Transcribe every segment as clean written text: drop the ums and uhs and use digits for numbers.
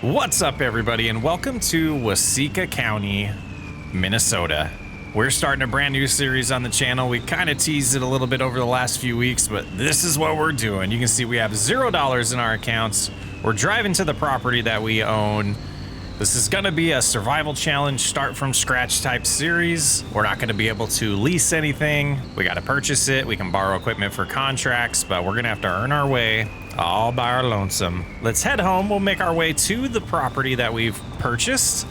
What's up, everybody, and welcome to Waseca County, Minnesota. We're starting a brand new series on the channel. We kind of teased it a little bit over the last few weeks, but this is what we're doing. You can see we have $0 in our accounts. We're driving to the property that we own. This is going to be a survival challenge, start from scratch type series. We're not going to be able to lease anything. We got to purchase it. We can borrow equipment for contracts, but we're going to have to earn our way all by our lonesome. Let's head home. We'll make our way to the property that we've purchased.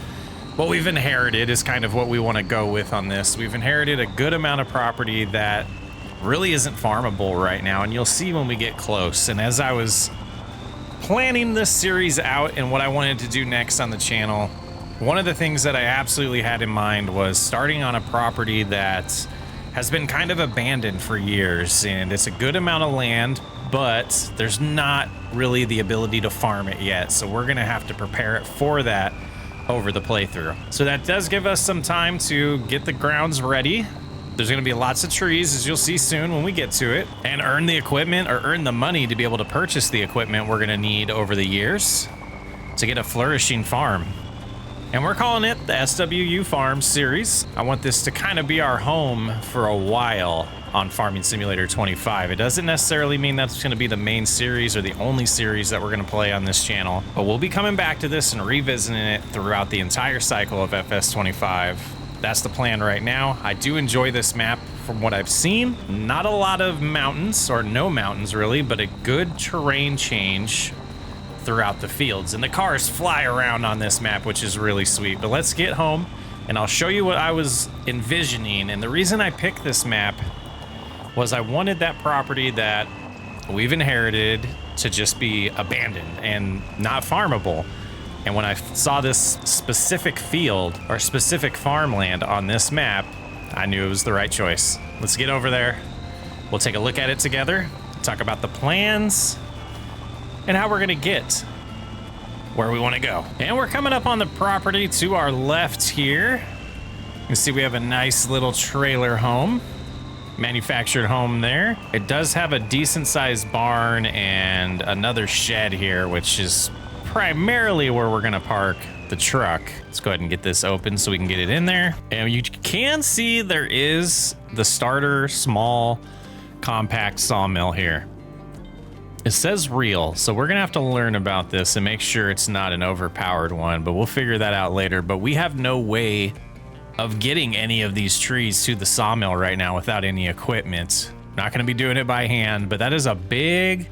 What we've inherited is kind of what we want to go with on this. We've inherited a good amount of property that really isn't farmable right now, and you'll see when we get close. And as I was planning this series out and what I wanted to do next on the channel, one of the things that I absolutely had in mind was starting on a property that has been kind of abandoned for years, and it's a good amount of land, but there's not really the ability to farm it yet. So we're gonna have to prepare it for that over the playthrough. So that does give us some time to get the grounds ready. There's gonna be lots of trees, as you'll see soon when we get to it, and earn the equipment or earn the money to be able to purchase the equipment we're gonna need over the years to get a flourishing farm. And we're calling it the SWU Farms series. I want this to kind of be our home for a while on Farming Simulator 25. It doesn't necessarily mean that's gonna be the main series or the only series that we're gonna play on this channel, but we'll be coming back to this and revisiting it throughout the entire cycle of FS25. That's the plan right now. I do enjoy this map from what I've seen. Not a lot of mountains, or no mountains really, but a good terrain change throughout the fields. And the cars fly around on this map, which is really sweet. But let's get home and I'll show you what I was envisioning. And the reason I picked this map was I wanted that property that we've inherited to just be abandoned and not farmable. And when I saw this specific field or specific farmland on this map, I knew it was the right choice. Let's get over there. We'll take a look at it together, talk about the plans, and how we're gonna get where we wanna go. And we're coming up on the property to our left here. You can see we have a nice little trailer home, manufactured home there. It does have a decent sized barn and another shed here, which is primarily where we're gonna park the truck. Let's go ahead and get this open so we can get it in there. And you can see there is the starter small compact sawmill here. It says real, so we're gonna have to learn about this and make sure it's not an overpowered one, but we'll figure that out later. But we have no way of getting any of these trees to the sawmill right now without any equipment. Not gonna be doing it by hand, but that is a big,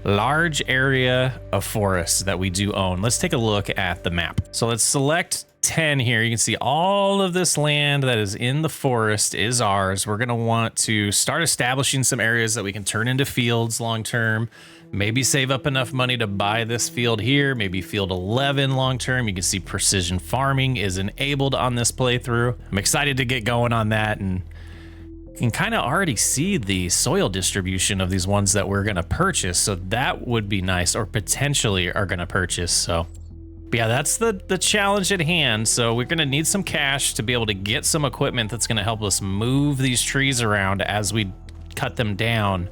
large area of forest that we do own. Let's take a look at the map. So let's select 10 here. You can see all of this land that is in the forest is ours. We're gonna want to start establishing some areas that we can turn into fields long-term. Maybe save up enough money to buy this field here, maybe field 11 long-term. You can see precision farming is enabled on this playthrough. I'm excited to get going on that, and you can kind of already see the soil distribution of these ones that we're gonna purchase. So that would be nice, or potentially are gonna purchase. So but yeah, that's the challenge at hand. So we're gonna need some cash to be able to get some equipment that's gonna help us move these trees around as we cut them down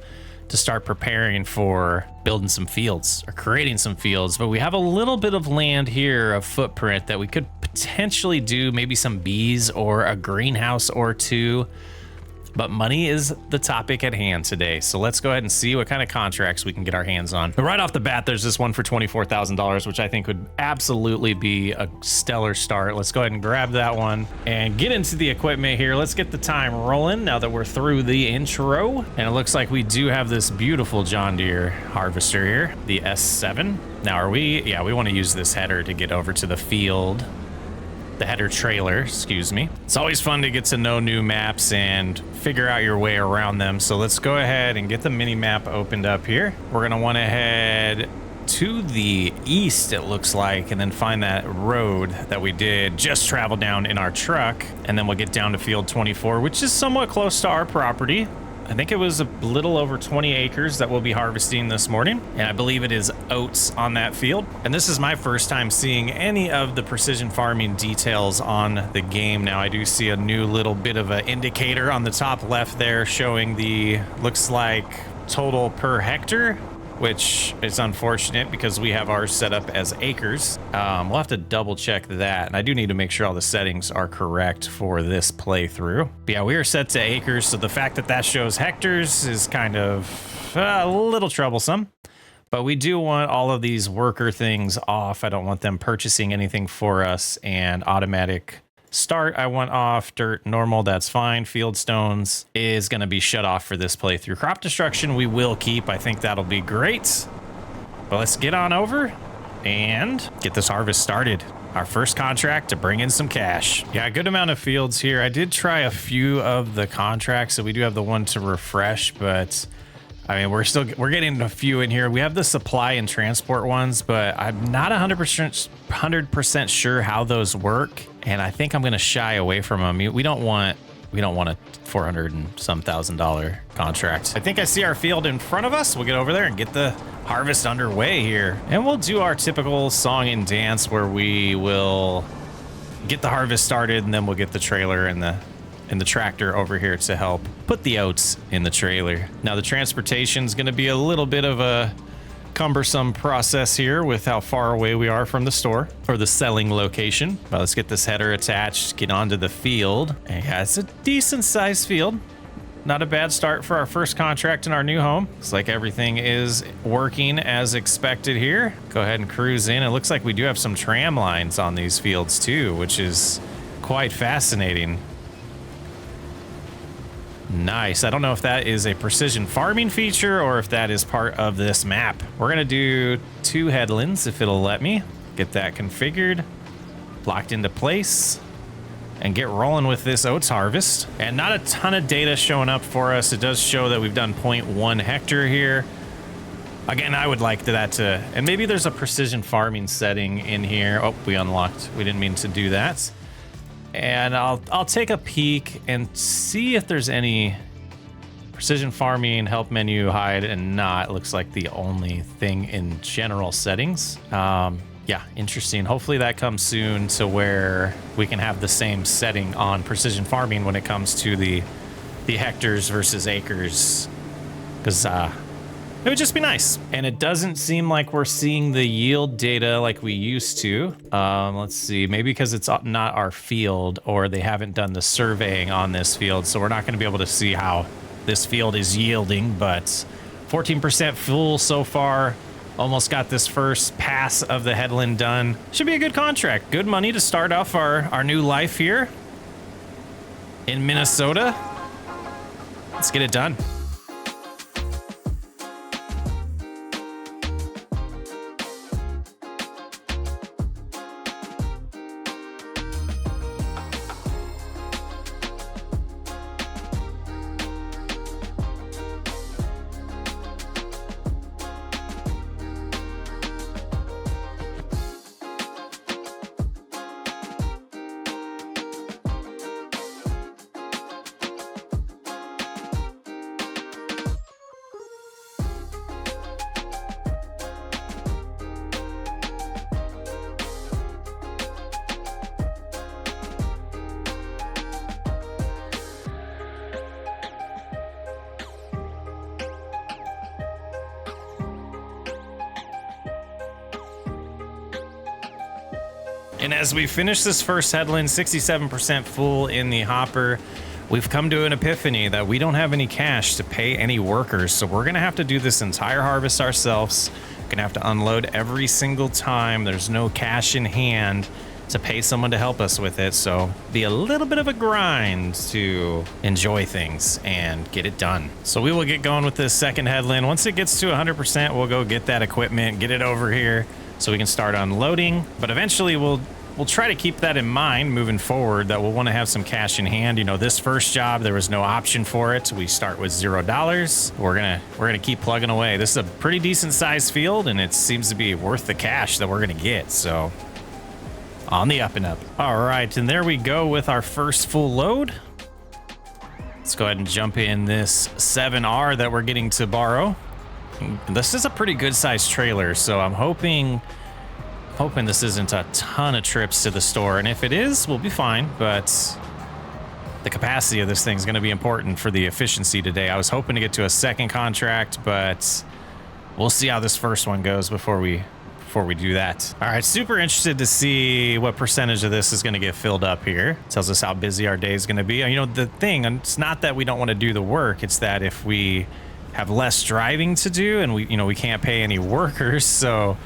to start preparing for building some fields or creating some fields. But we have a little bit of land here, a footprint that we could potentially do maybe some bees or a greenhouse or two. But money is the topic at hand today. So let's go ahead and see what kind of contracts we can get our hands on. But right off the bat, there's this one for $24,000, which I think would absolutely be a stellar start. Let's go ahead and grab that one and get into the equipment here. Let's get the time rolling now that we're through the intro. And it looks like we do have this beautiful John Deere harvester here, the S7. Now yeah, we want to use this header to get over to the field. The header trailer, excuse me. It's always fun to get to know new maps and figure out your way around them. So let's go ahead and get the mini map opened up here. We're gonna wanna head to the east, it looks like, and then find that road that we did just travel down in our truck. And then we'll get down to field 24, which is somewhat close to our property. I think it was a little over 20 acres that we'll be harvesting this morning. And I believe it is oats on that field. And this is my first time seeing any of the precision farming details on the game. Now I do see a new little bit of an indicator on the top left there showing the, looks like total per hectare which is unfortunate because we have ours set up as acres. We'll have to double check that. And I do need to make sure all the settings are correct for this playthrough. But yeah, we are set to acres. So the fact that that shows hectares is kind of a little troublesome. But we do want all of these worker things off. I don't want them purchasing anything for us, and automatic start I want off. Dirt normal, that's fine. Field stones is going to be shut off for this playthrough. Crop destruction we will keep. I think that'll be great. But let's get on over and get this harvest started. Our first contract to bring in some cash. Yeah, a good amount of fields here. I did try a few of the contracts, so we do have the one to refresh, but I mean, we're getting a few in here. We have the supply and transport ones, but I'm not 100% sure how those work. And I think I'm going to shy away from them. We don't want a $400 and some $1,000 contract. I think I see our field in front of us. We'll get over there and get the harvest underway here. And we'll do our typical song and dance where we will get the harvest started, and then we'll get the trailer and the tractor over here to help put the oats in the trailer. Now the transportation is going to be a little bit of a cumbersome process here with how far away we are from the store or the selling location. But let's get this header attached, get onto the field. And yeah, it's a decent sized field. Not a bad start for our first contract in our new home. Looks like everything is working as expected here. Go ahead and cruise in. It looks like we do have some tram lines on these fields too, which is quite fascinating. Nice. I don't know if that is a precision farming feature or if that is part of this map. We're going to do 2 headlands if it'll let me. Get that configured, locked into place, and get rolling with this oats harvest. And not a ton of data showing up for us. It does show that we've done 0.1 hectare here. Again, I would like that to, and maybe there's a precision farming setting in here. Oh, we unlocked. We didn't mean to do that. And I'll take a peek and see if there's any precision farming, help menu, hide, and not. It looks like the only thing in general settings. Yeah, interesting. Hopefully that comes soon to where we can have the same setting on precision farming when it comes to the hectares versus acres. Because it would just be nice. And it doesn't seem like we're seeing the yield data like we used to. Let's see, maybe because it's not our field or they haven't done the surveying on this field. So we're not going to be able to see how this field is yielding, but 14% full so far. Almost got this first pass of the headland done. Should be a good contract. Good money to start off our new life here in Minnesota. Let's get it done. And as we finish this first headland, 67% full in the hopper, we've come to an epiphany that we don't have any cash to pay any workers. So we're going to have to do this entire harvest ourselves. Going to have to unload every single time. There's no cash in hand to pay someone to help us with it. So be a little bit of a grind to enjoy things and get it done. So we will get going with this second headland. Once it gets to 100%, we'll go get that equipment, get it over here so we can start unloading. But eventually we'll try to keep that in mind moving forward, that we'll want to have some cash in hand. You know, this first job, there was no option for it. We start with $0. We're gonna keep plugging away. This is a pretty decent sized field, and it seems to be worth the cash that we're gonna get. So on the up and up. All right, and there we go with our first full load. Let's go ahead and jump in this 7R that we're getting to borrow. This is a pretty good sized trailer, so I'm hoping this isn't a ton of trips to the store, and if it is, we'll be fine. But the capacity of this thing is going to be important for the efficiency today. I was hoping to get to a second contract, but we'll see how this first one goes before we do that. All right, super interested to see what percentage of this is going to get filled up here. Tells us how busy our day is going to be. You know, the thing, it's not that we don't want to do the work. It's that if we have less driving to do and we can't pay any workers, so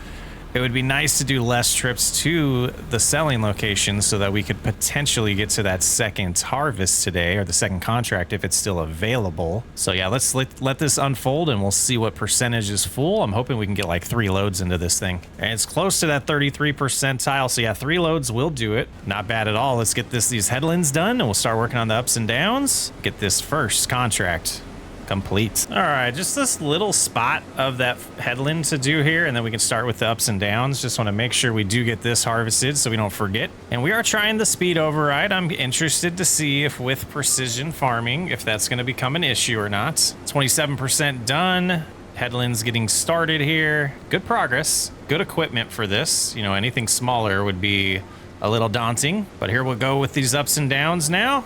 it would be nice to do less trips to the selling location so that we could potentially get to that second harvest today, or the second contract if it's still available. So yeah, let's let this unfold and we'll see what percentage is full. I'm hoping we can get like 3 loads into this thing. And it's close to that 33 percentile. So yeah, 3 loads will do it. Not bad at all. Let's get these headlands done and we'll start working on the ups and downs. Get this first contract complete. All right, just this little spot of that headland to do here, and then we can start with the ups and downs. Just want to make sure we do get this harvested so we don't forget. And we are trying the speed override. I'm interested to see if with precision farming, if that's going to become an issue or not. 27% done. Headlands getting started here. Good progress. Good equipment for this. You know, anything smaller would be a little daunting, but here we'll go with these ups and downs now.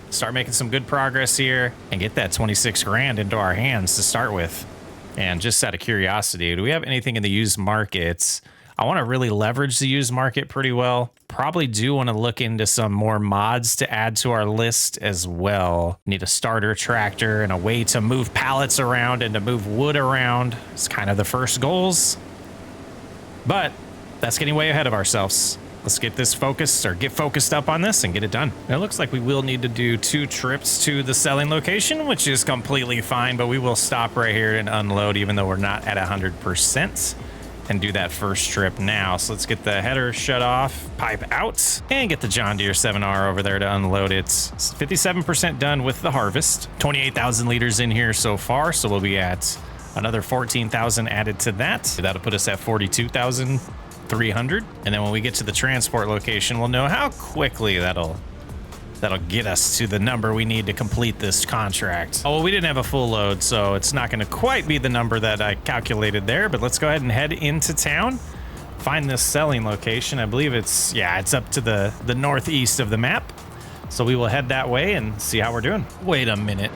Start making some good progress here and get that 26 grand into our hands to start with. And just out of curiosity, do we have anything in the used markets? I want to really leverage the used market pretty well. Probably do want to look into some more mods to add to our list as well. Need a starter tractor and a way to move pallets around and to move wood around. It's kind of the first goals, but that's getting way ahead of ourselves. Let's get this focused, or get focused up on this and get it done. And it looks like we will need to do 2 trips to the selling location, which is completely fine, but we will stop right here and unload even though we're not at 100% and do that first trip now. So let's get the header shut off, pipe out, and get the John Deere 7R over there to unload it. It's 57% done with the harvest. 28,000 liters in here so far, so we'll be at another 14,000 added to that. That'll put us at 42,300. And then when we get to the transport location, we'll know how quickly that'll get us to the number we need to complete this contract. Oh, well, we didn't have a full load, so it's not going to quite be the number that I calculated there, but let's go ahead and head into town, find this selling location. I believe it's up to the northeast of the map. So we will head that way and see how we're doing. Wait a minute.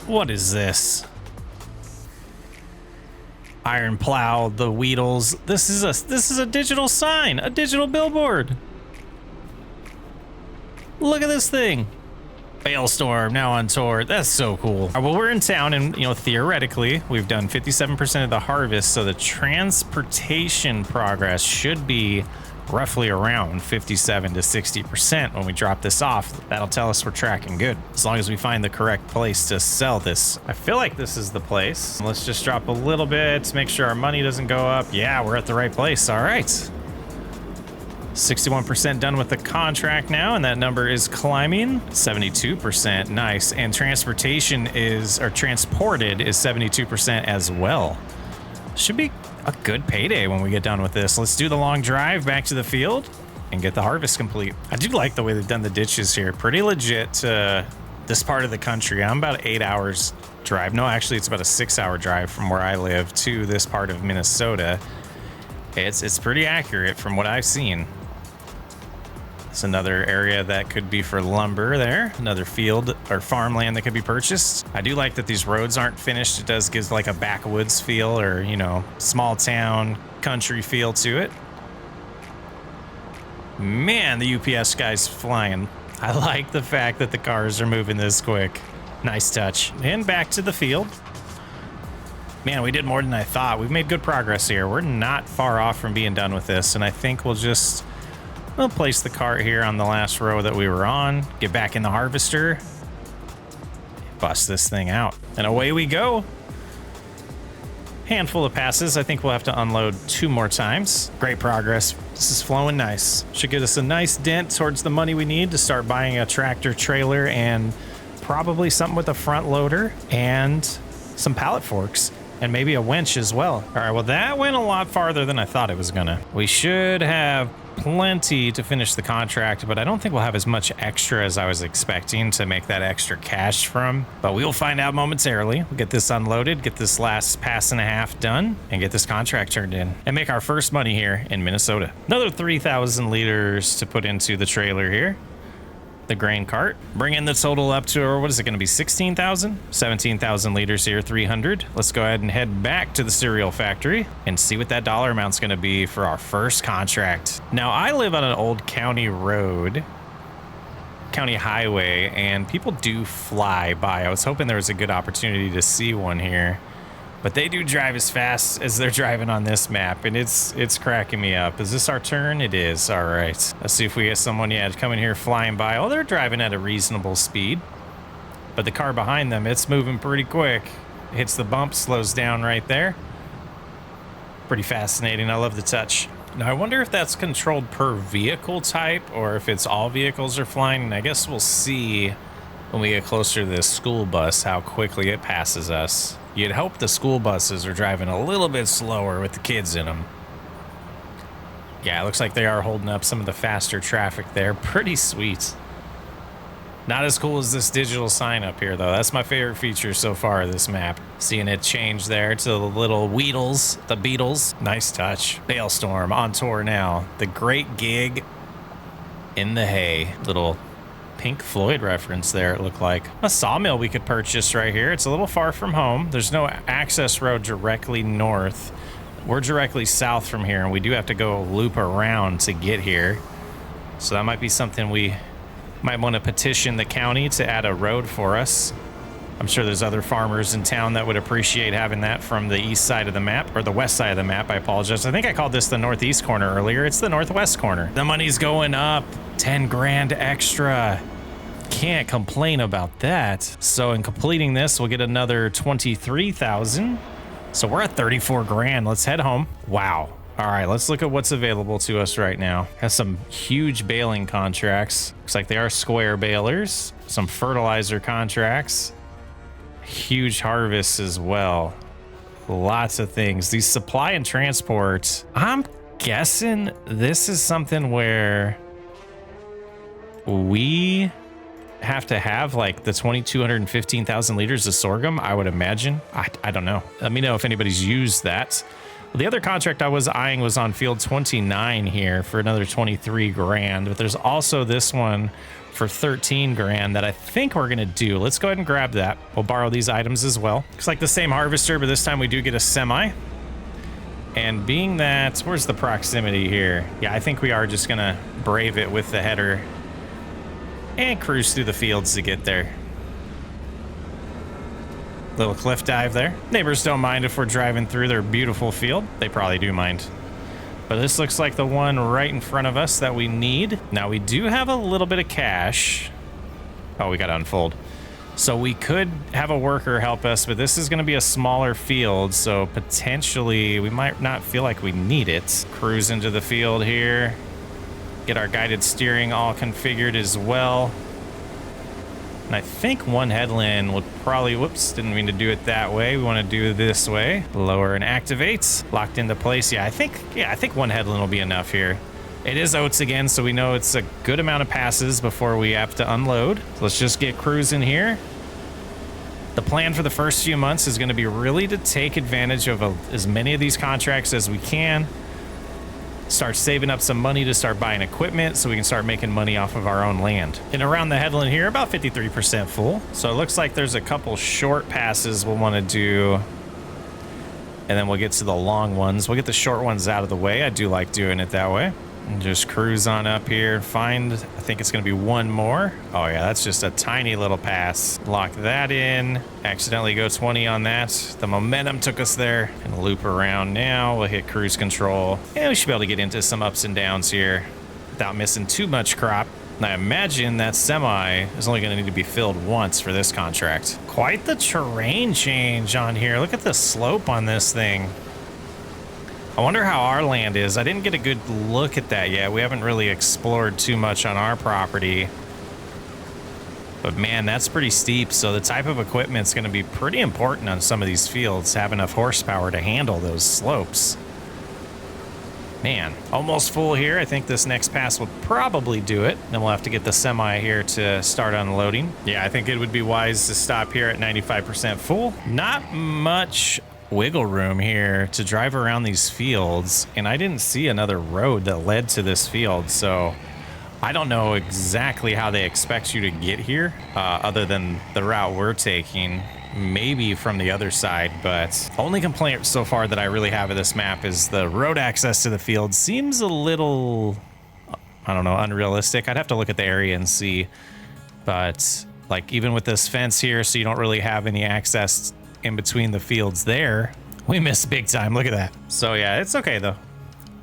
What is this? Iron plow, the Weedles. This is a digital sign, a digital billboard. Look at this thing. Hailstorm now on tour. That's so cool. Well, we're in town, and theoretically we've done 57% of the harvest, so the transportation progress should be roughly around 57 to 60% when we drop this off. That'll tell us we're tracking good, as long as we find the correct place to sell this. I feel like this is the place. Let's just drop a little bit to make sure our money doesn't go up. Yeah, we're at the right place. All right. 61% done with the contract now, and that number is climbing. 72%, nice. And transported is 72% as well. Should be a good payday when we get done with this. Let's do the long drive back to the field and get the harvest complete. I do like the way they've done the ditches here. Pretty legit to this part of the country. I'm about 8 hours drive. No, actually it's about a 6-hour drive from where I live to this part of Minnesota. It's pretty accurate from what I've seen. It's another area that could be for lumber there. Another field or farmland that could be purchased. I do like that these roads aren't finished. It does give like a backwoods feel, or, small town country feel to it. Man, the UPS guy's flying. I like the fact that the cars are moving this quick. Nice touch. And back to the field. Man, we did more than I thought. We've made good progress here. We're not far off from being done with this, and I think we'll place the cart here on the last row that we were on, get back in the harvester, bust this thing out, and away we go. Handful of passes. I think we'll have to unload 2 more times. Great progress. This is flowing nice. Should get us a nice dent towards the money we need to start buying a tractor trailer and probably something with a front loader and some pallet forks. And maybe a winch as well. All right, well, that went a lot farther than I thought it was gonna. We should have plenty to finish the contract, but I don't think we'll have as much extra as I was expecting to make that extra cash from. But we'll find out momentarily. We'll get this unloaded, get this last pass and a half done, and get this contract turned in, and make our first money here in Minnesota. Another 3,000 liters to put into the trailer here. the grain cart, bringing the total up to, or what is it going to be, 16,000? 17,000 liters here, 300. Let's go ahead and head back to the cereal factory and see what that dollar amount's going to be for our first contract. Now, I live on an old county road, county highway, and people do fly by. I was hoping there was a good opportunity to see one here, but they do drive as fast as they're driving on this map, and it's cracking me up. Is this our turn? It is. All right. Let's see if we get someone, yeah, coming here flying by. Oh, they're driving at a reasonable speed, but the car behind them, it's moving pretty quick. It hits the bump, slows down right there. Pretty fascinating. I love the touch. Now, I wonder if that's controlled per vehicle type or if it's all vehicles are flying. And I guess we'll see when we get closer to this school bus how quickly it passes us. You'd hope the school buses are driving a little bit slower with the kids in them. Yeah, it looks like they are holding up some of the faster traffic there. Pretty sweet. Not as cool as this digital sign up here, though. That's my favorite feature so far of this map. Seeing it change there to the little Weedles, the Beatles. Nice touch. Hailstorm on tour now. The Great Gig in the Hay. Little Pink Floyd reference there, it looked like. A sawmill we could purchase right here. It's a little far from home. There's no access road directly north. We're directly south from here, and we do have to go loop around to get here. So that might be something we might want to petition the county to add a road for us. I'm sure there's other farmers in town that would appreciate having that from the east side of the map, or the west side of the map. I apologize. I think I called this the northeast corner earlier. It's the northwest corner. The money's going up. 10 grand extra. Can't complain about that. So in completing this, we'll get another 23,000. So we're at 34 grand. Let's head home. Wow. All right, let's look at what's available to us right now. Has some huge baling contracts. Looks like they are square balers. Some fertilizer contracts. Huge harvests as well. Lots of things. These supply and transport. I'm guessing this is something where we have to have like the 2,215,000 liters of sorghum, I would imagine. I don't know. Let me know if anybody's used that. Well, the other contract I was eyeing was on field 29 here for another 23 grand, but there's also this one for 13 grand that I think we're gonna do. Let's go ahead and grab that. We'll borrow these items as well. Looks like the same harvester, but this time we do get a semi. And being that, where's the proximity here? Yeah, I think we are just gonna brave it with the header and cruise through the fields to get there. Little cliff dive there. Neighbors don't mind if we're driving through their beautiful field. They probably do mind. But this looks like the one right in front of us that we need. Now we do have a little bit of cash. Oh, we got to unfold. So we could have a worker help us, but this is going to be a smaller field. So potentially we might not feel like we need it. Cruise into the field here. Get our guided steering all configured as well. And I think one headland would probably, whoops, didn't mean to do it that way. We want to do it this way. Lower and activate. Locked into place. Yeah, I think one headland will be enough here. It is oats again, so we know it's a good amount of passes before we have to unload. So let's just get cruising here. The plan for the first few months is going to be really to take advantage of as many of these contracts as we can. Start saving up some money to start buying equipment so we can start making money off of our own land. And around the headland here, about 53% full. So it looks like there's a couple short passes we'll want to do. And then we'll get to the long ones. We'll get the short ones out of the way. I do like doing it that way. And just cruise on up here. Find, I think it's going to be one more. Oh yeah, that's just a tiny little pass. Lock that in. Accidentally go 20 on that. The momentum took us there. And loop around now. We'll hit cruise control. And we should be able to get into some ups and downs here without missing too much crop. And I imagine that semi is only going to need to be filled once for this contract. Quite the terrain change on here. Look at the slope on this thing. I wonder how our land is. I didn't get a good look at that yet. We haven't really explored too much on our property. But man, that's pretty steep. So the type of equipment is going to be pretty important on some of these fields. Have enough horsepower to handle those slopes. Man, almost full here. I think this next pass will probably do it. Then we'll have to get the semi here to start unloading. Yeah, I think it would be wise to stop here at 95% full. Not much wiggle room here to drive around these fields, and I didn't see another road that led to this field, so I don't know exactly how they expect you to get here, other than the route we're taking, maybe from the other side, but only complaint so far that I really have of this map is the road access to the field seems a little, I don't know, unrealistic. I'd have to look at the area and see, but like even with this fence here, so you don't really have any access in between the fields there, we missed big time. Look at that. So yeah, it's okay though.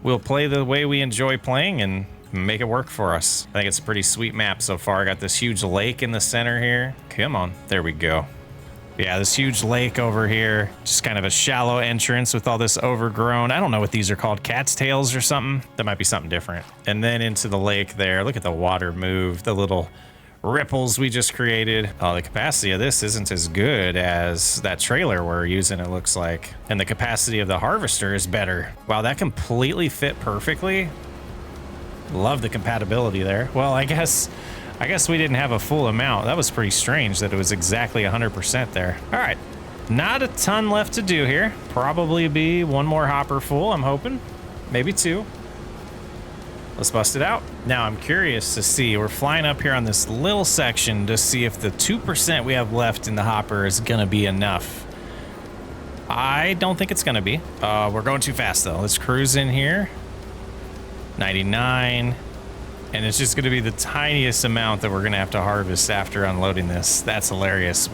We'll play the way we enjoy playing and make it work for us. I think it's a pretty sweet map so far. I got this huge lake in the center here. Come on, there we go. Yeah, this huge lake over here, just kind of a shallow entrance with all this overgrown. I don't know what these are called, cat's tails or something. That might be something different. And then into the lake there, look at the water move, the little ripples we just created. Oh, the capacity of this isn't as good as that trailer we're using, it looks like. And the capacity of the harvester is better. Wow, that completely fit perfectly. Love the compatibility there. Well, I guess we didn't have a full amount. That was pretty strange that it was exactly 100% there. All right, not a ton left to do here. Probably be one more hopper full, I'm hoping. Maybe two. Let's bust it out. Now I'm curious to see, we're flying up here on this little section to see if the 2% we have left in the hopper is gonna be enough. I don't think it's gonna be. We're going too fast though. Let's cruise in here. 99. And it's just going to be the tiniest amount that we're going to have to harvest after unloading this. That's hilarious.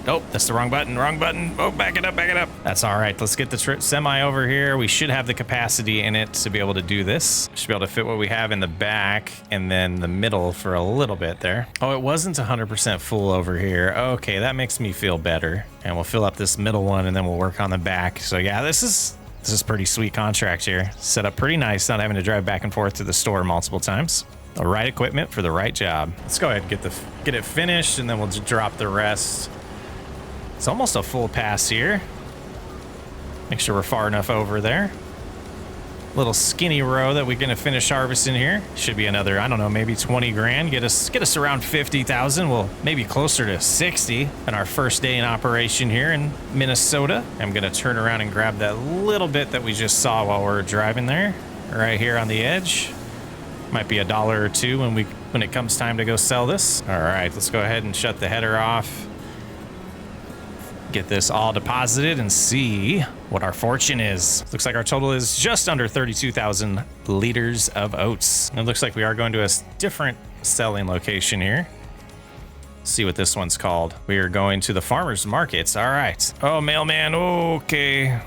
Oh, that's the wrong button, wrong button. Oh, back it up, back it up. That's all right. Let's get the semi over here. We should have the capacity in it to be able to do this. Should be able to fit what we have in the back and then the middle for a little bit there. Oh, it wasn't 100% full over here. Okay, that makes me feel better. And we'll fill up this middle one and then we'll work on the back. So yeah, this is pretty sweet contract here. Set up pretty nice, not having to drive back and forth to the store multiple times. The right equipment for the right job. Let's go ahead and get it finished and then we'll just drop the rest. It's almost a full pass here. Make sure we're far enough over there. Little skinny row that we're gonna finish harvesting here. Should be another, I don't know, maybe 20 grand. Get us around 50,000. Well, maybe closer to 60 in our first day in operation here in Minnesota. I'm gonna turn around and grab that little bit that we just saw while we were driving there, right here on the edge. Might be $1 or $2 when it comes time to go sell this. All right, let's go ahead and shut the header off. Get this all deposited and see what our fortune is. Looks like our total is just under 32,000 liters of oats. It looks like we are going to a different selling location here. See what this one's called. We are going to the farmers markets. All right. Oh, mailman. Okay.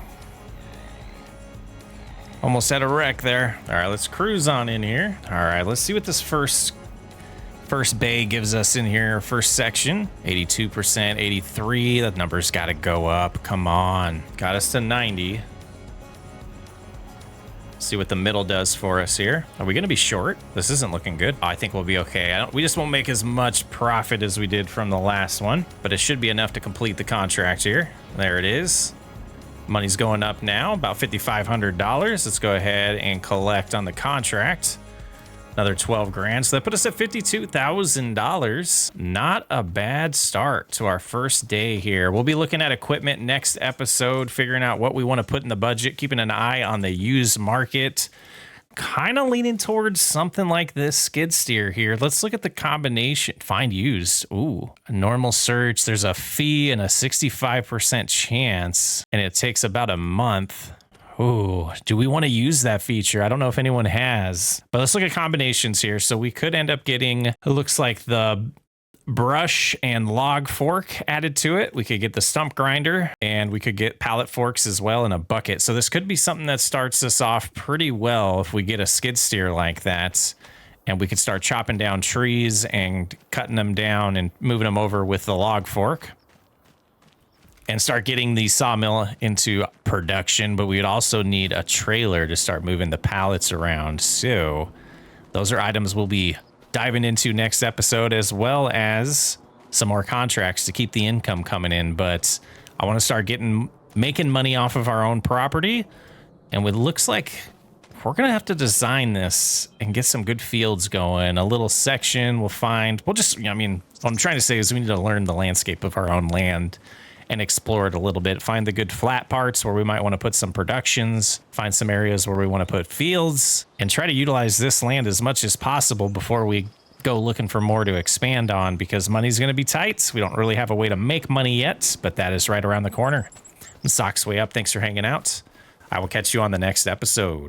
Almost had a wreck there. All right, let's cruise on in here. All right, let's see what this first bay gives us in here. First section, 82%, 83. That number's got to go up. Come on. Got us to 90. See what the middle does for us here. Are we going to be short? This isn't looking good. I think we'll be okay. We just won't make as much profit as we did from the last one, but it should be enough to complete the contract here. There it is. Money's going up now, about $5,500. Let's go ahead and collect on the contract. Another 12 grand. So that put us at $52,000. Not a bad start to our first day here. We'll be looking at equipment next episode, figuring out what we want to put in the budget, keeping an eye on the used market. Kind of leaning towards something like this skid steer here. Let's look at the combination. Find used. Ooh, a normal search. There's a fee and a 65% chance, and it takes about a month. Ooh, do we want to use that feature? I don't know if anyone has, but let's look at combinations here. So we could end up getting, it looks like the brush and log fork added to it. We could get the stump grinder and we could get pallet forks as well in a bucket. So this could be something that starts us off pretty well if we get a skid steer like that. And we could start chopping down trees and cutting them down and moving them over with the log fork. And start getting the sawmill into production, but we'd also need a trailer to start moving the pallets around. So those are items we'll be diving into next episode, as well as some more contracts to keep the income coming in. But I want to start making money off of our own property. And it looks like we're going to have to design this and get some good fields going. A little section we'll just, I mean, what I'm trying to say is we need to learn the landscape of our own land and explore it a little bit. Find the good flat parts where we might want to put some productions, find some areas where we want to put fields, and try to utilize this land as much as possible before we go looking for more to expand on, because money's going to be tight. We don't really have a way to make money yet, but that is right around the corner. Sox Way Up, thanks for hanging out. I will catch you on the next episode.